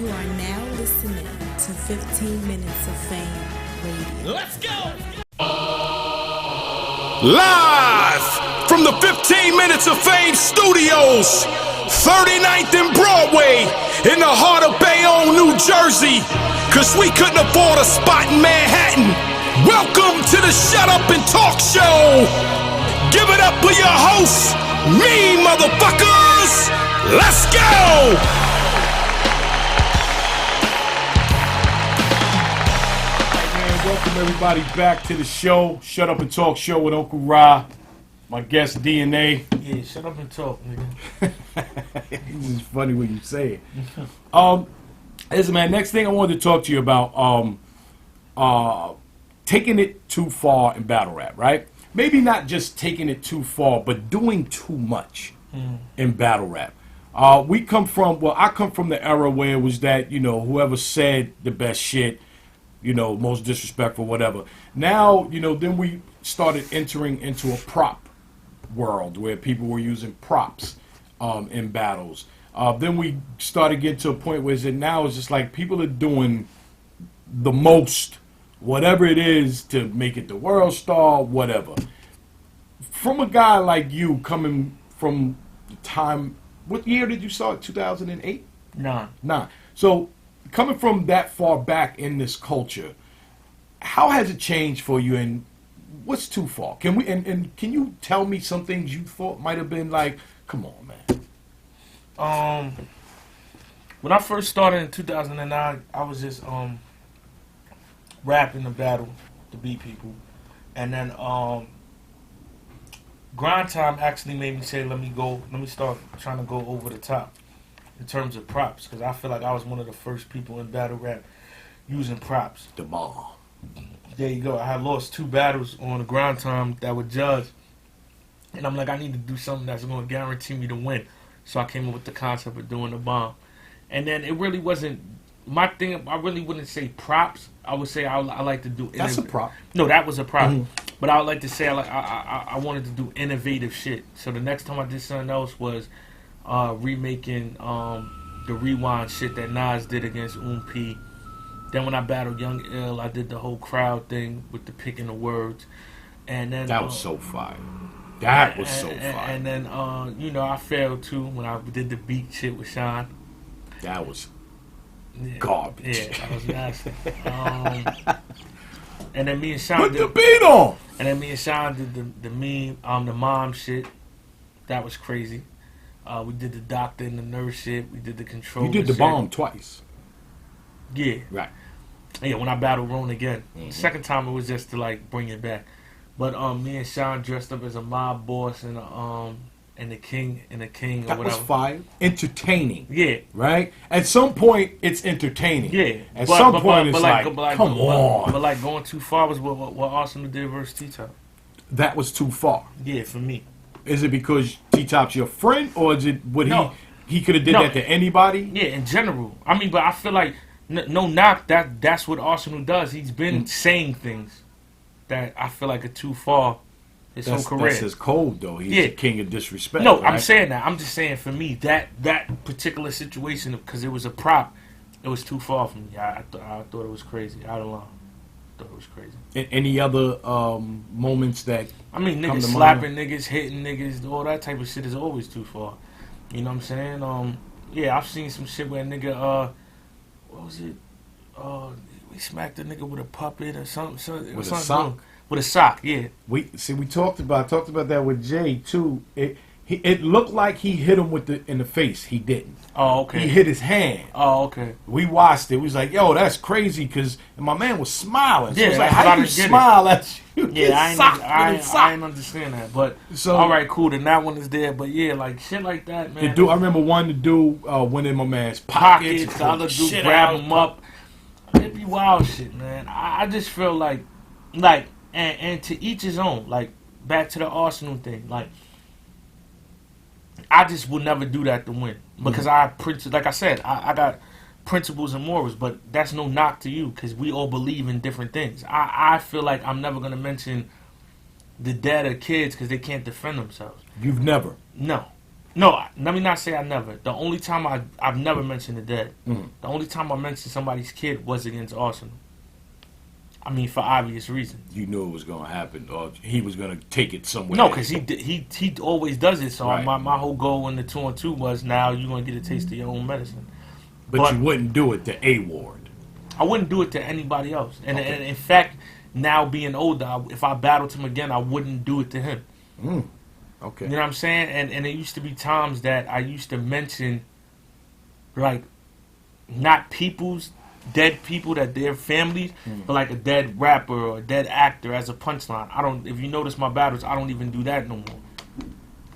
You are now listening to 15 Minutes of Fame Radio. Let's go! Live from the 15 Minutes of Fame studios, 39th and Broadway, in the heart of Bayonne, New Jersey, cause we couldn't afford a spot in Manhattan. Welcome to the Shut Up and Talk Show. Give it up for your hosts, me motherfuckers. Let's go! Welcome everybody back to the show, Shut Up and Talk Show with Uncle Ra. My guest DNA. Yeah, shut up and talk, nigga. This is funny when you say it. Listen, man, next thing I wanted to talk to you about, taking it too far in battle rap, right? Maybe not just taking it too far, but doing too much in battle rap. I come from the era where it was that, whoever said the best shit, most disrespectful, whatever. Now, then we started entering into a prop world where people were using props in battles. Then we started getting to a point where now it's just like people are doing the most, whatever it is, to make it the world star, whatever. From a guy like you coming from the time, what year did you start? 2008? Nine. So, coming from that far back in this culture, how has it changed for you, and what's too far? Can we and can you tell me some things you thought might have been like, come on, man? When I first started in 2009, I was just rapping the battle to beat people, and then Grind Time actually made me say, let me start trying to go over the top in terms of props, because I feel like I was one of the first people in battle rap using props. The ball. There you go. I had lost 2 battles on the Grind Time that were judged, and I'm like, I need to do something that's going to guarantee me to win. So I came up with the concept of doing the bomb, and then it really wasn't my thing. I really wouldn't say props. I would say I like to do. That's a prop. No, that was a prop. But I would like to say I wanted to do innovative shit. So the next time I did something else was remaking the Rewind shit that Nas did against P. Then when I battled Young Ill, I did the whole crowd thing with the picking the words, and then that was so fire. That was so fire. And then I failed too when I did the beat shit with Sean. That was garbage. Yeah, that was nasty. And then me and Sean put the beat on. And then me and Sean did the meme, the mom shit. That was crazy. We did the doctor and the nurse shit. We did the control. You did the bomb twice. Yeah. Right. Yeah, when I battled Ron again. The second time it was just to like bring it back. But me and Sean dressed up as a mob boss and the king or whatever. That was fire. Entertaining. Yeah. Right? At some point it's entertaining. Yeah. At some point it's like come on. But like going too far was what Arsenal did versus T-Top. That was too far. Yeah, for me. Is it because T-Top's your friend, or is it what he could have did that to anybody? Yeah, in general. I mean, but I feel like no knock, that's what Arsenal does. He's been saying things that I feel like are too far his whole career. That's his code, though. He's the king of disrespect. No, right? I'm saying that. I'm just saying for me, that particular situation, because it was a prop, it was too far for me. I thought it was crazy. I don't know. I thought it was crazy. Any other moments that... I mean, niggas slapping niggas, hitting niggas, all that type of shit is always too far. You know what I'm saying? Yeah, I've seen some shit where a nigga, what was it? We smacked a nigga with a puppet or something. With a sock? With a sock, yeah. We talked about that with Jay too. It looked like he hit him in the face. He didn't. Oh, okay. He hit his hand. Oh, okay. We watched it. We was like, yo, that's crazy, because my man was smiling. So yeah, it was like, how you smile at you? Yeah, I ain't understand that. But so, all right, cool. Then that one is there. But yeah, like shit like that, man. I remember one to do went in my man's pockets. The other dude grab him up. It be wild shit, man. I just feel like and to each his own. Like back to the Arsenal thing, like. I just would never do that to win, because like I said, I got principles and morals, but that's no knock to you, because we all believe in different things. I feel like I'm never going to mention the dead or kids because they can't defend themselves. You've never? No. No, let me not say I never. The only time I've never mentioned the dead. The only time I mentioned somebody's kid was against Arsenal. I mean, for obvious reasons. You knew it was going to happen, or he was going to take it somewhere. No, because he always does it. So Right. my whole goal in the 2-on-2 was now you're going to get a taste of your own medicine. But you wouldn't do it to A Ward. I wouldn't do it to anybody else. And, Okay. and in fact, now being older, if I battled him again, I wouldn't do it to him. Okay. You know what I'm saying? And it used to be times that I used to mention, like, not people's dead people, that their families, but like a dead rapper or a dead actor as a punchline. I don't. If you notice my battles, I don't even do that no more.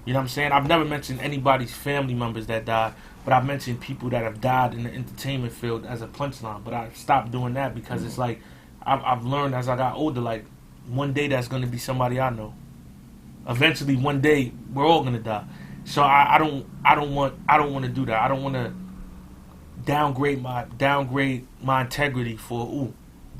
You know what I'm saying? I've never mentioned anybody's family members that died, but I've mentioned people that have died in the entertainment field as a punchline. But I stopped doing that because it's like I've learned as I got older, like one day that's going to be somebody I know. Eventually, one day we're all gonna die. So I don't want to do that. I don't want to downgrade my integrity for ooh.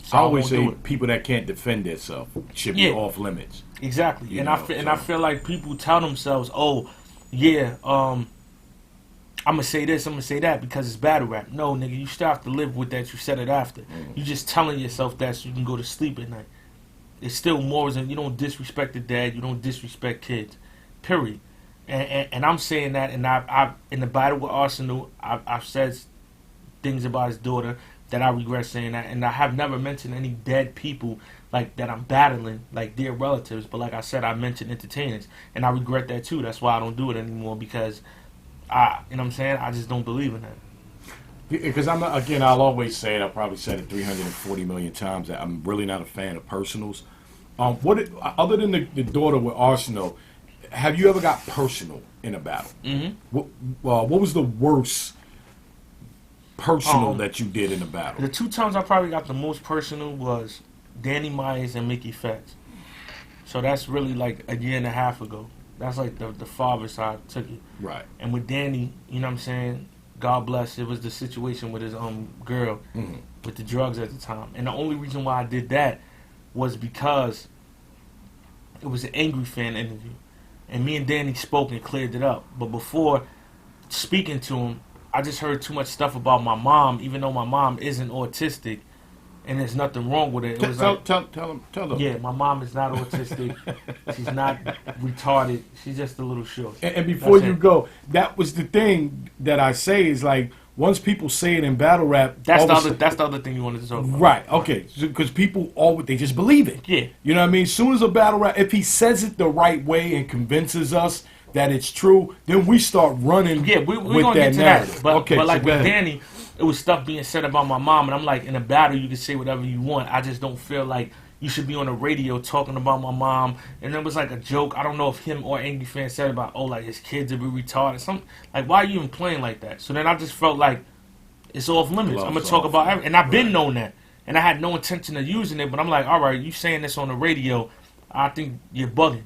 So I always won't say do it. people that can't defend themselves should Yeah. be off limits. Exactly. You And know, I feel like people tell themselves, oh, yeah, I'm gonna say this, I'm gonna say that because it's battle rap. No, nigga, you still have to live with that. You said it after. You just telling yourself that so you can go to sleep at night. It's still morals, and you don't disrespect the dad. You don't disrespect kids. Period. And I'm saying that, and I've in the battle with Arsenal, I've said things about his daughter that I regret saying that, and I have never mentioned any dead people like that I'm battling, like dear relatives. But like I said, I mentioned entertainers, and I regret that too. That's why I don't do it anymore because you know what I'm saying? I just don't believe in that. Because I'm not, again, I'll always say it. I probably said it 340 million times that I'm really not a fan of personals. Other than the daughter with Arsenal, have you ever got personal in a battle? Mm-hmm. What was the worst personal that you did in a battle? The two times I probably got the most personal was Danny Myers and Mickey Fatts. So that's really like a year and a half ago. That's like the father side took it. Right. And with Danny, you know what I'm saying? God bless. It was the situation with his girl with the drugs at the time. And the only reason why I did that was because it was an Angry Fan interview. And me and Danny spoke and cleared it up. But before speaking to him, I just heard too much stuff about my mom, even though my mom isn't autistic. And there's nothing wrong with it. It was like, Tell them. yeah, my mom is not autistic. She's not retarded. She's just a little short. And before That's you it. go, that was the thing that I say is like once people say it in battle rap, That's all the of a other. sudden- That's the other thing you wanted to talk about. Right. Okay. Because people always they just believe it. Yeah. You know what I mean? As soon as a battle rap, if he says it the right way and convinces us that it's true, then we start running. Yeah, we're with gonna that get to narrative. that. But, okay. but like so go with ahead. Danny, it was stuff being said about my mom, and I'm like, in a battle, you can say whatever you want. I just don't feel like you should be on the radio talking about my mom. And it was like a joke. I don't know if him or Angry Fan said about, oh, like his kids will be retarded. Some like, why are you even playing like that? So then I just felt like it's off limits. Gloves I'm gonna talk off. about everything. And I've been Right. known that, and I had no intention of using it. But I'm like, all right, you saying this on the radio? I think you're bugging.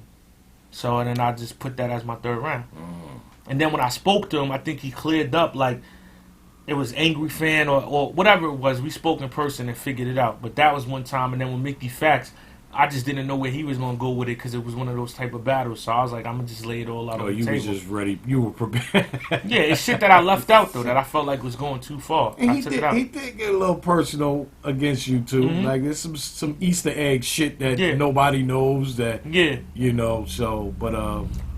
So and then I just put that as my third round. And then when I spoke to him, I think he cleared up like it was Angry Fan or whatever it was. We spoke in person and figured it out. But that was one time. And then with Mickey Facts, I just didn't know where he was going to go with it because it was one of those type of battles. So I was like, I'm going to just lay it all out Oh, on the you table. was just ready. You were prepared. Yeah, it's shit that I left out, though, that I felt like was going too far. And I he took did, it out. he did get a little personal against you too. Like there's some Easter egg shit that Yeah. nobody knows that Yeah. you know. So, but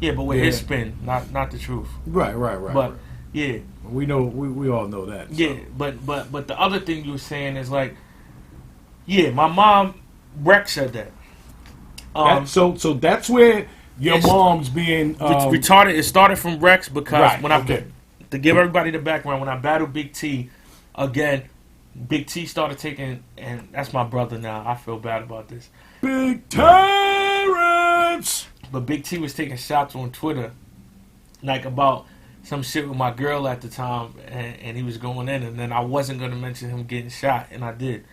Yeah, but with Yeah. his spin, not the truth. right. But, yeah. We know we all know that. So. Yeah, but the other thing you were saying is like, yeah, my mom, Rex said that. So that's where your It's- mom's being Retarded. It started from Rex because Right, when okay. to give everybody the background, when I battled Big T, again, Big T started taking, and that's my brother now. I feel bad about this, Big Terrence. but Big T was taking shots on Twitter, like about some shit with my girl at the time, and he was going in, and then I wasn't gonna mention him getting shot, and I did.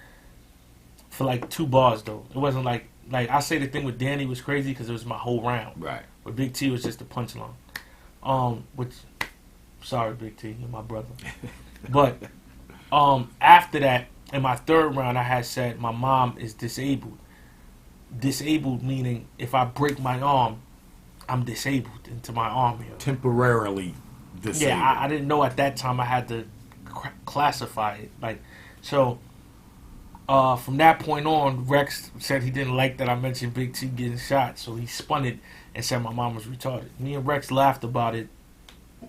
For like 2 bars though, it wasn't like I say the thing with Danny was crazy because it was my whole round. Right. But Big T was just a punchline. Which, sorry, Big T, you're my brother. But after that, in my third round, I had said my mom is disabled. Disabled meaning if I break my arm, I'm disabled into my arm here. Temporarily disabled. Yeah, I didn't know at that time I had to classify it. Like, so from that point on, Rex said he didn't like that I mentioned Big T getting shot, so he spun it and said my mom was retarded. Me and Rex laughed about it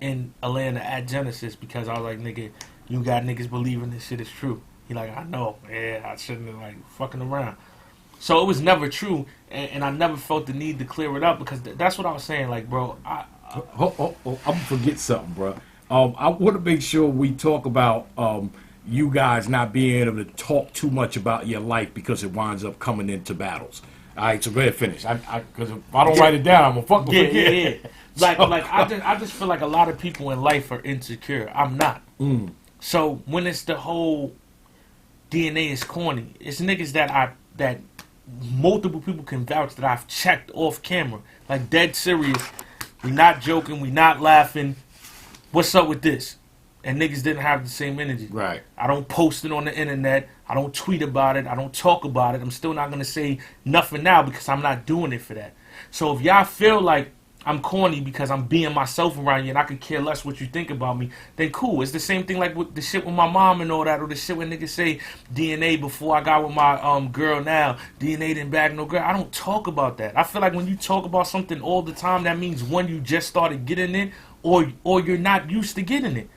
in Atlanta at Genesis because I was like, nigga, you got niggas believing this shit is true. He like, I know, yeah, I shouldn't have like fucking around. So it was never true, and I never felt the need to clear it up because that's what I was saying. Like, bro, I'm gonna forget something, bro. I want to make sure we talk about you guys not being able to talk too much about your life because it winds up coming into battles. All right, so go ahead, finish. Because if I don't write it down, I'm gonna fuck with it. Yeah. Like I just feel like a lot of people in life are insecure. I'm not. So when it's the whole DNA is corny, it's niggas that multiple people can vouch that I've checked off camera, like dead serious. We not joking, we not laughing. What's up with this? And niggas didn't have the same energy. Right. I don't post it on the internet. I don't tweet about it. I don't talk about it. I'm still not gonna say nothing now because I'm not doing it for that. So if y'all feel like I'm corny because I'm being myself around you and I could care less what you think about me, then cool. It's the same thing like with the shit with my mom and all that, or the shit when niggas say DNA before I got with my girl now. DNA didn't bag no girl. I don't talk about that. I feel like when you talk about something all the time, that means one, you just started getting it, or you're not used to getting it.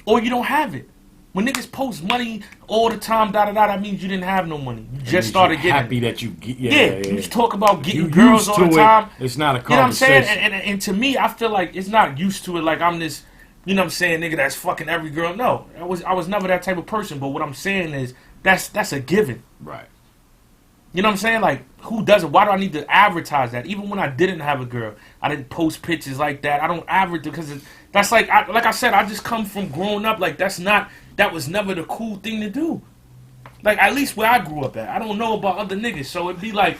Or you don't have it. When niggas post money all the time, that means you didn't have no money. You just started getting happy it. that you get. Yeah, you just talk about getting You girls used all the to it. time. It's not a You know what I'm saying? conversation. And to me, I feel like it's not used to it. Like I'm this, you know what I'm saying, nigga that's fucking every girl. No, I was never that type of person. But what I'm saying is that's a given. Right. You know what I'm saying? Like, who does it? Why do I need to advertise that? Even when I didn't have a girl, I didn't post pictures like that. I don't advertise because that's like I said, I just come from growing up. Like that was never the cool thing to do. Like at least where I grew up at. I don't know about other niggas, so it'd be like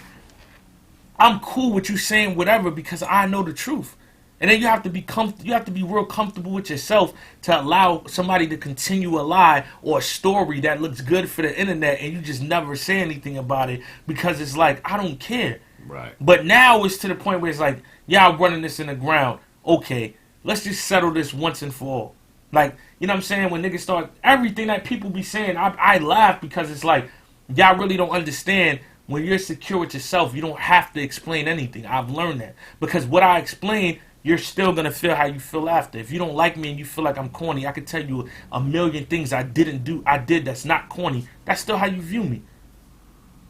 I'm cool with you saying whatever because I know the truth. And then you have to be you have to be real comfortable with yourself to allow somebody to continue a lie or a story that looks good for the internet and you just never say anything about it because it's like, I don't care. Right. But now it's to the point where it's like, yeah, I'm running this in the ground. Okay, let's just settle this once and for all. Like, you know what I'm saying? When niggas start, everything that people be saying, I laugh because it's like, y'all really don't understand. When you're secure with yourself, you don't have to explain anything. I've learned that. Because what I explain, you're still going to feel how you feel after. If you don't like me and you feel like I'm corny, I could tell you a million things I did that's not corny. That's still how you view me.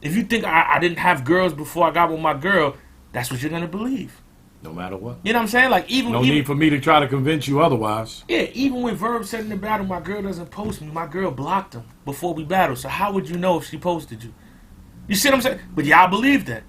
If you think I didn't have girls before I got with my girl, that's what you're going to believe. No matter what. You know what I'm saying? Like No need for me to try to convince you otherwise. Yeah, even when Verb said in the battle, my girl doesn't post me, my girl blocked him before we battled. So how would you know if she posted you? You see what I'm saying? But y'all believe that.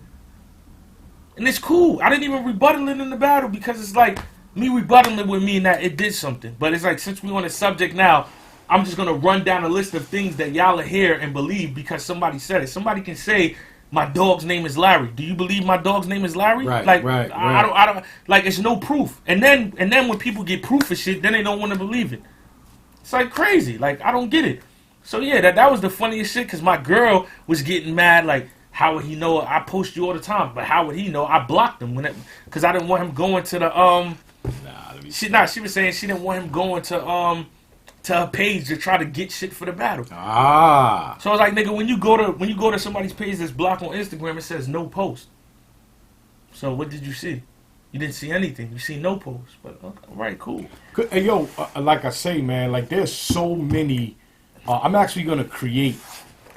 And it's cool. I didn't even rebuttal it in the battle because it's like me rebuttaling it would mean that it did something. But it's like, since we on the subject now, I'm just going to run down a list of things that y'all are hear and believe because somebody said it. Somebody can say, my dog's name is Larry. Do you believe my dog's name is Larry? Right, like, right. I don't, like, it's no proof. And then when people get proof of shit, then they don't want to believe it. It's like crazy. Like, I don't get it. So yeah, that was the funniest shit because my girl was getting mad. Like, how would he know I post you all the time? But how would he know I blocked him because I didn't want him going to the She was saying she didn't want him going to her page to try to get shit for the battle. Ah. So I was like, nigga, when you go to somebody's page that's blocked on Instagram, it says no post. So what did you see? You didn't see anything. You see no post. But okay, all right, cool. Hey, yo, like I say, man, like there's so many. I'm actually gonna create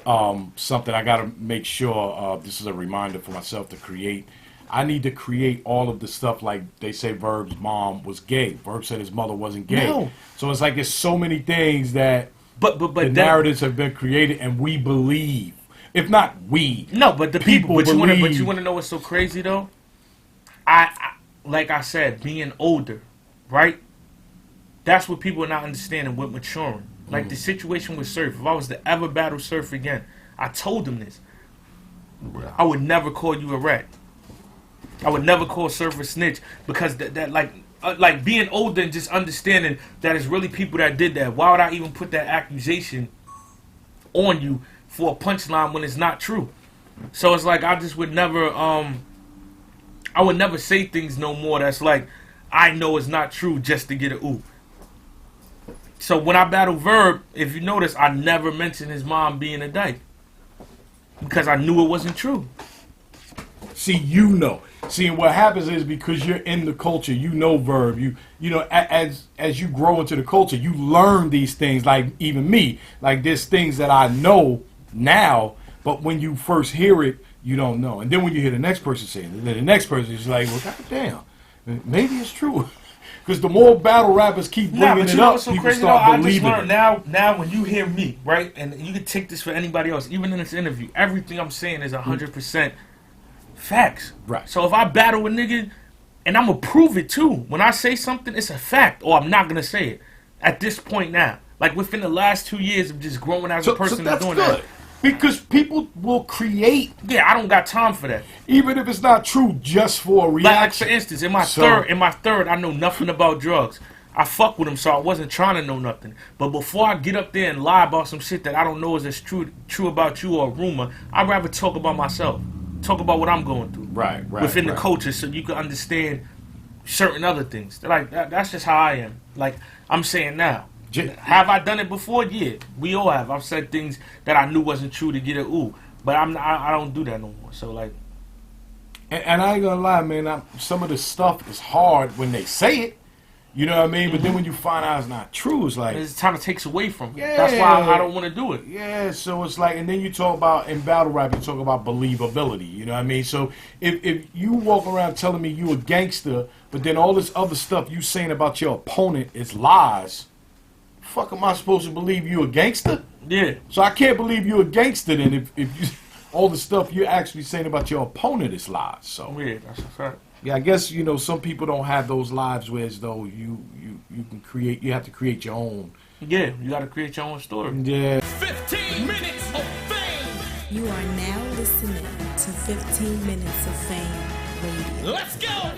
something. I gotta make sure this is a reminder for myself to create. I need to create all of the stuff like they say Verb's mom was gay. Verb said his mother wasn't gay. No. So it's like there's so many things that But the narratives have been created and we believe. If not we. No, but the people believe. But you wanna know what's so crazy though? I like I said, being older, right? That's what people are not understanding with maturing. Like the situation with Surf. If I was to ever battle Surf again, I told him this. I would never call you a rat. I would never call Surf a snitch because that like being older and just understanding that it's really people that did that. Why would I even put that accusation on you for a punchline when it's not true? So it's like I just would never I would never say things no more that's like, I know it's not true just to get a ooh. So when I battle Verb, if you notice, I never mentioned his mom being a dyke. Because I knew it wasn't true. See, you know. See, and what happens is because you're in the culture, you know Verb. You know, as you grow into the culture, you learn these things. Like even me, like there's things that I know now, but when you first hear it, you don't know. And then when you hear the next person say it, then the next person is like, well, goddamn, maybe it's true. Because the more battle rappers keep bringing it up, so people crazy start though, I just believing learned it. now when you hear me, right, and you can take this for anybody else, even in this interview, everything I'm saying is 100% facts. Right. So if I battle a nigga, and I'm gonna prove it too, when I say something, it's a fact, or I'm not gonna say it. At this point now, like within the last 2 years of just growing as a person that's and doing good. that. Because people will create, Yeah, I don't got time for that. even if it's not true, just for a Like reaction. for instance, in my So- third, I know nothing about drugs. I fuck with them, so I wasn't trying to know nothing. But before I get up there and lie about some shit that I don't know is as true about you or a rumor, I'd rather talk about myself, talk about what I'm going through, Right, within the right. culture, so you can understand certain other things. Like that's just how I am. Like I'm saying now. Have I done it before? Yeah, we all have. I've said things that I knew wasn't true to get a ooh, but I don't do that no more. So like, And I ain't gonna lie, man. Some of the stuff is hard when they say it. You know what I mean? But then when you find out it's not true, it's like, it kind of takes away from it. Yeah. That's why I don't want to do it. yeah. So it's like, and then you talk about in battle rap, you talk about believability. You know what I mean? So if you walk around telling me you a gangster, but then all this other stuff you saying about your opponent is lies, fuck am I supposed to believe you a gangster? Yeah. So I can't believe you a gangster then if you all the stuff you're actually saying about your opponent is lies. So Yeah, that's a fact. yeah, I guess some people don't have those lives where as though you can create. You have to create your own. Yeah, you got to create your own story. Yeah. 15 minutes of fame. You are now listening to 15 Minutes of Fame Radio. Let's go.